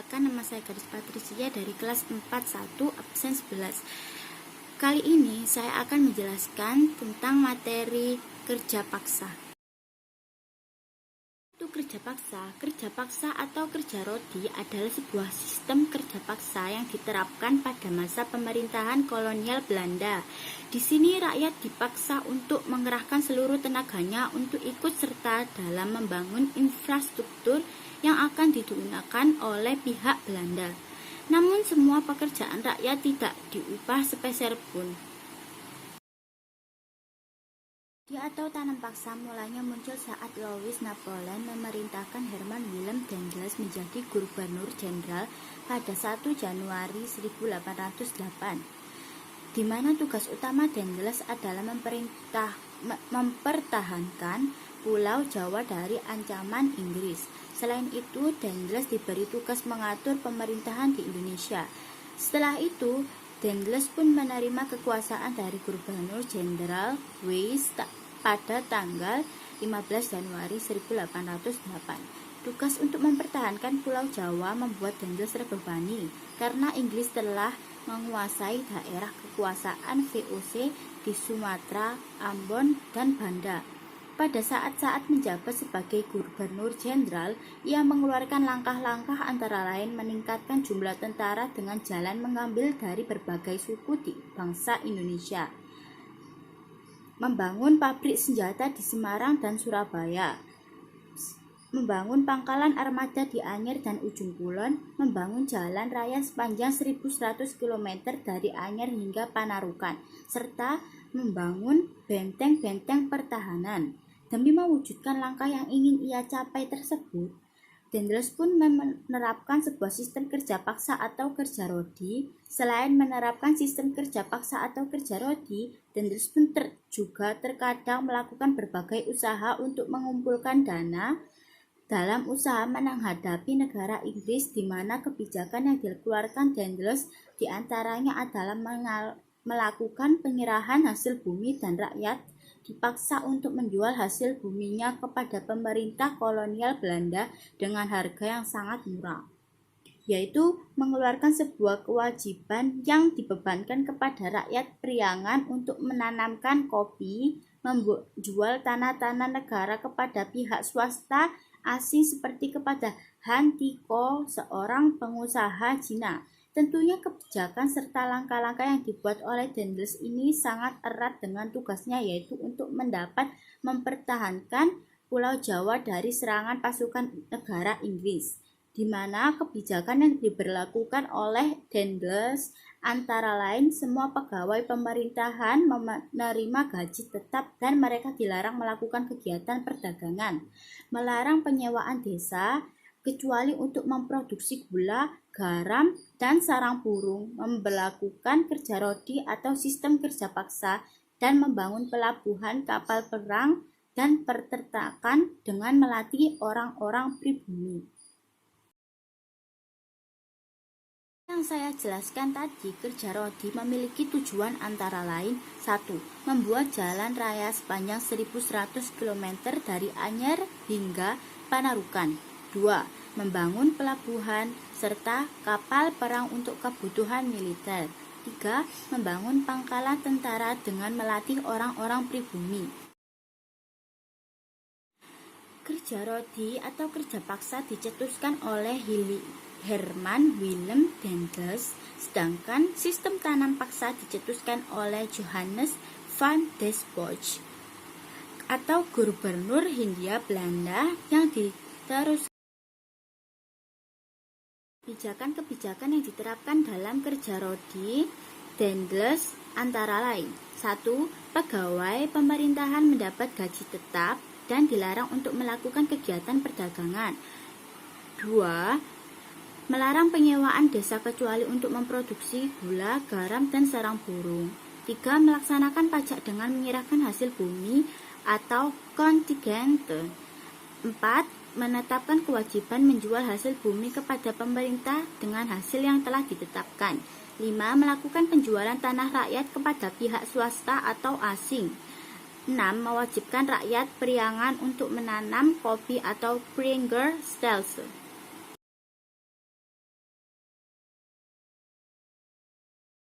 Perkenalkan, nama saya Gadis Patricia dari kelas 41 absen 11. Kali ini saya akan menjelaskan tentang materi kerja paksa. Untuk kerja paksa atau kerja rodi adalah sebuah sistem kerja paksa yang diterapkan pada masa pemerintahan kolonial Belanda. Di sini rakyat dipaksa untuk mengerahkan seluruh tenaganya untuk ikut serta dalam membangun infrastruktur yang akan digunakan oleh pihak Belanda. Namun semua pekerjaan rakyat tidak diupah sepeser pun. Atau tanam paksa mulanya muncul saat Louis Napoleon memerintahkan Herman Willem Daendels menjadi gubernur jenderal pada 1 Januari 1808, di mana tugas utama Daendels adalah mempertahankan Pulau Jawa dari ancaman Inggris. Selain itu, Daendels diberi tugas mengatur pemerintahan di Indonesia. Setelah itu, Daendels pun menerima kekuasaan dari Gubernur Jenderal Wyss pada tanggal 15 Januari 1808. Tugas untuk mempertahankan Pulau Jawa membuat Daendels terbebani karena Inggris telah menguasai daerah kekuasaan VOC di Sumatera, Ambon, dan Banda. Pada saat-saat menjabat sebagai gubernur jenderal, ia mengeluarkan langkah-langkah antara lain meningkatkan jumlah tentara dengan jalan mengambil dari berbagai suku di bangsa Indonesia, membangun pabrik senjata di Semarang dan Surabaya, membangun pangkalan armada di Anyer dan Ujung Kulon, membangun jalan raya sepanjang 1.100 km dari Anyer hingga Panarukan, serta membangun benteng-benteng pertahanan. Demi mewujudkan langkah yang ingin ia capai tersebut, Daendels pun menerapkan sebuah sistem kerja paksa atau kerja rodi. Selain menerapkan sistem kerja paksa atau kerja rodi, Daendels pun juga terkadang melakukan berbagai usaha untuk mengumpulkan dana dalam usaha menghadapi negara Inggris, di mana kebijakan yang dikeluarkan Daendels diantaranya adalah melakukan penyerahan hasil bumi dan rakyat dipaksa untuk menjual hasil buminya kepada pemerintah kolonial Belanda dengan harga yang sangat murah, yaitu mengeluarkan sebuah kewajiban yang dibebankan kepada rakyat Priangan untuk menanamkan kopi, menjual tanah-tanah negara kepada pihak swasta asing seperti kepada Han Tiko, seorang pengusaha Cina. Tentunya kebijakan serta langkah-langkah yang dibuat oleh Daendels ini sangat erat dengan tugasnya, yaitu untuk mempertahankan Pulau Jawa dari serangan pasukan negara Inggris, di mana kebijakan yang diberlakukan oleh Daendels antara lain semua pegawai pemerintahan menerima gaji tetap dan mereka dilarang melakukan kegiatan perdagangan, melarang penyewaan desa kecuali untuk memproduksi gula, garam, dan sarang burung, memberlakukan kerja rodi atau sistem kerja paksa, dan membangun pelabuhan, kapal perang, dan peternakan dengan melatih orang-orang pribumi. Yang saya jelaskan tadi, kerja rodi memiliki tujuan antara lain: 1. Membuat jalan raya sepanjang 1.100 km dari Anyer hingga Panarukan. 2. Membangun pelabuhan serta kapal perang untuk kebutuhan militer. 3. Membangun pangkalan tentara dengan melatih orang-orang pribumi. Kerja rodi atau kerja paksa dicetuskan oleh Herman Willem Daendels, sedangkan sistem tanam paksa dicetuskan oleh Johannes van Despoort atau gubernur Hindia Belanda yang diteruskan. Kebijakan-kebijakan yang diterapkan dalam kerja rodi Daendels antara lain: 1. Pegawai pemerintahan mendapat gaji tetap dan dilarang untuk melakukan kegiatan perdagangan. 2. Melarang penyewaan desa kecuali untuk memproduksi gula, garam, dan sarang burung. 3. Melaksanakan pajak dengan menyerahkan hasil bumi atau kontingente. 4. Menetapkan kewajiban menjual hasil bumi kepada pemerintah dengan hasil yang telah ditetapkan. 5. Melakukan penjualan tanah rakyat kepada pihak swasta atau asing. 6. Mewajibkan rakyat Priangan untuk menanam kopi atau Pringer Stelse.